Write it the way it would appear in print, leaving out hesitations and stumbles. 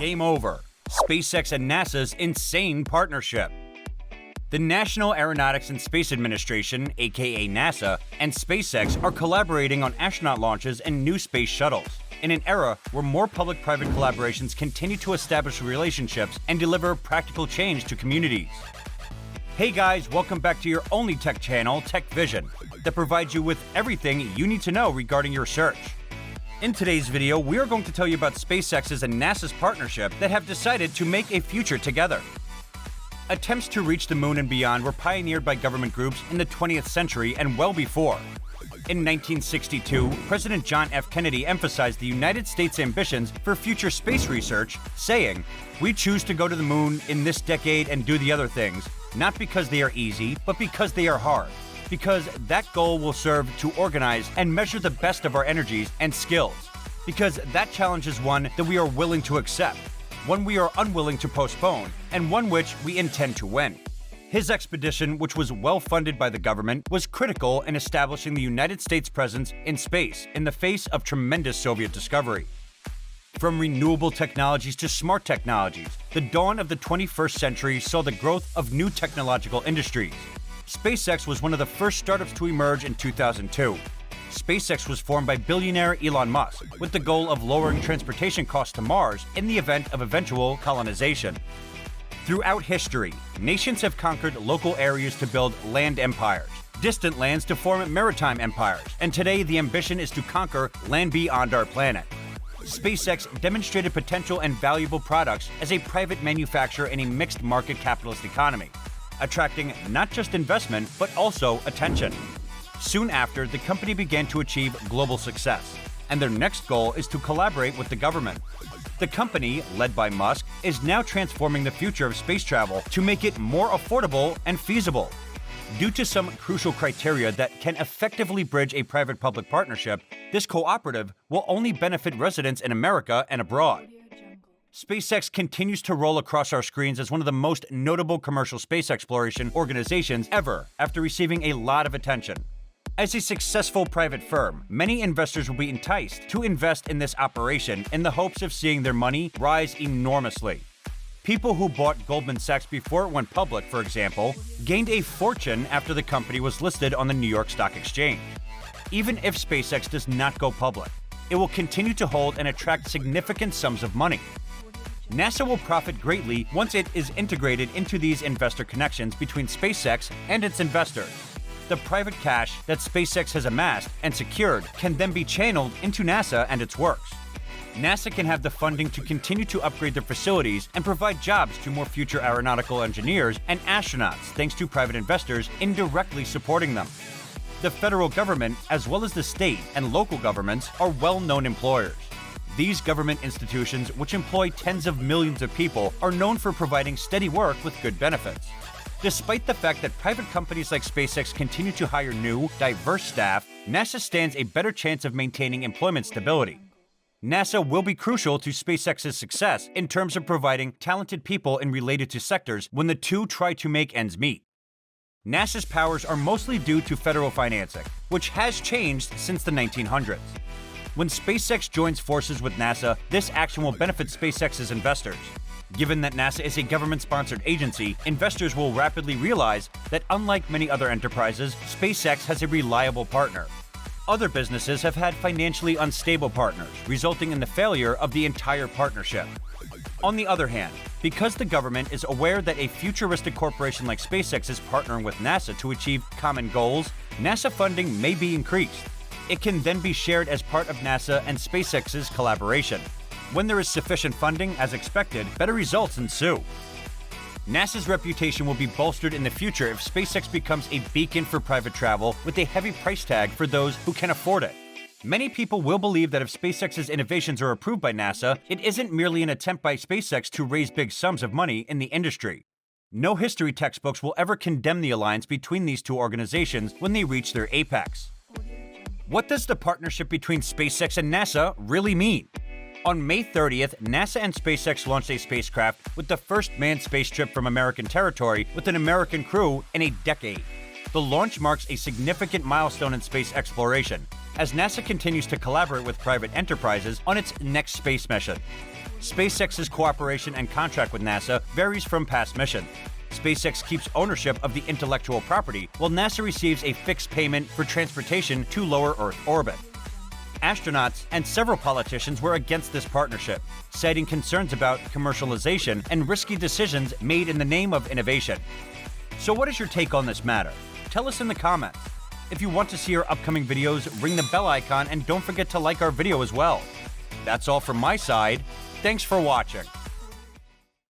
Game over. SpaceX and NASA's insane partnership. The National Aeronautics and Space Administration, aka NASA, and SpaceX are collaborating on astronaut launches and new space shuttles, in an era where more public-private collaborations continue to establish relationships and deliver practical change to communities. Hey guys, welcome back to your only tech channel, Tech Vision, that provides you with everything you need to know regarding your search. In today's video, we are going to tell you about SpaceX's and NASA's partnership that have decided to make a future together. Attempts to reach the moon and beyond were pioneered by government groups in the 20th century and well before. In 1962, President John F. Kennedy emphasized the United States' ambitions for future space research, saying, "We choose to go to the moon in this decade and do the other things, not because they are easy, but because they are hard. Because that goal will serve to organize and measure the best of our energies and skills. Because that challenge is one that we are willing to accept, one we are unwilling to postpone, and one which we intend to win." His expedition, which was well funded by the government, was critical in establishing the United States' presence in space in the face of tremendous Soviet discovery. From renewable technologies to smart technologies, the dawn of the 21st century saw the growth of new technological industries. SpaceX was one of the first startups to emerge in 2002. SpaceX was formed by billionaire Elon Musk with the goal of lowering transportation costs to Mars in the event of eventual colonization. Throughout history, nations have conquered local areas to build land empires, distant lands to form maritime empires, and today the ambition is to conquer land beyond our planet. SpaceX demonstrated potential and valuable products as a private manufacturer in a mixed market capitalist economy, attracting not just investment but also attention. Soon after, the company began to achieve global success, and their next goal is to collaborate with the government. The company, led by Musk, is now transforming the future of space travel to make it more affordable and feasible. Due to some crucial criteria that can effectively bridge a private-public partnership, this cooperative will only benefit residents in America and abroad. SpaceX continues to roll across our screens as one of the most notable commercial space exploration organizations ever after receiving a lot of attention. As a successful private firm, many investors will be enticed to invest in this operation in the hopes of seeing their money rise enormously. People who bought Goldman Sachs before it went public, for example, gained a fortune after the company was listed on the New York Stock Exchange. Even if SpaceX does not go public, it will continue to hold and attract significant sums of money. NASA will profit greatly once it is integrated into these investor connections between SpaceX and its investors. The private cash that SpaceX has amassed and secured can then be channeled into NASA and its works. NASA can have the funding to continue to upgrade their facilities and provide jobs to more future aeronautical engineers and astronauts thanks to private investors indirectly supporting them. The federal government, as well as the state and local governments, are well-known employers. These government institutions, which employ tens of millions of people, are known for providing steady work with good benefits. Despite the fact that private companies like SpaceX continue to hire new, diverse staff, NASA stands a better chance of maintaining employment stability. NASA will be crucial to SpaceX's success in terms of providing talented people in related to sectors when the two try to make ends meet. NASA's powers are mostly due to federal financing, which has changed since the 1900s. When SpaceX joins forces with NASA, this action will benefit SpaceX's investors. Given that NASA is a government-sponsored agency, investors will rapidly realize that unlike many other enterprises, SpaceX has a reliable partner. Other businesses have had financially unstable partners, resulting in the failure of the entire partnership. On the other hand, because the government is aware that a futuristic corporation like SpaceX is partnering with NASA to achieve common goals, NASA funding may be increased. It can then be shared as part of NASA and SpaceX's collaboration. When there is sufficient funding, as expected, better results ensue. NASA's reputation will be bolstered in the future if SpaceX becomes a beacon for private travel with a heavy price tag for those who can afford it. Many people will believe that if SpaceX's innovations are approved by NASA, it isn't merely an attempt by SpaceX to raise big sums of money in the industry. No history textbooks will ever condemn the alliance between these two organizations when they reach their apex. What does the partnership between SpaceX and NASA really mean? On May 30th, NASA and SpaceX launched a spacecraft with the first manned space trip from American territory with an American crew in a decade. The launch marks a significant milestone in space exploration, as NASA continues to collaborate with private enterprises on its next space mission. SpaceX's cooperation and contract with NASA varies from past missions. SpaceX keeps ownership of the intellectual property, while NASA receives a fixed payment for transportation to lower Earth orbit. Astronauts and several politicians were against this partnership, citing concerns about commercialization and risky decisions made in the name of innovation. So what is your take on this matter? Tell us in the comments. If you want to see our upcoming videos, ring the bell icon and don't forget to like our video as well. That's all from my side. Thanks for watching.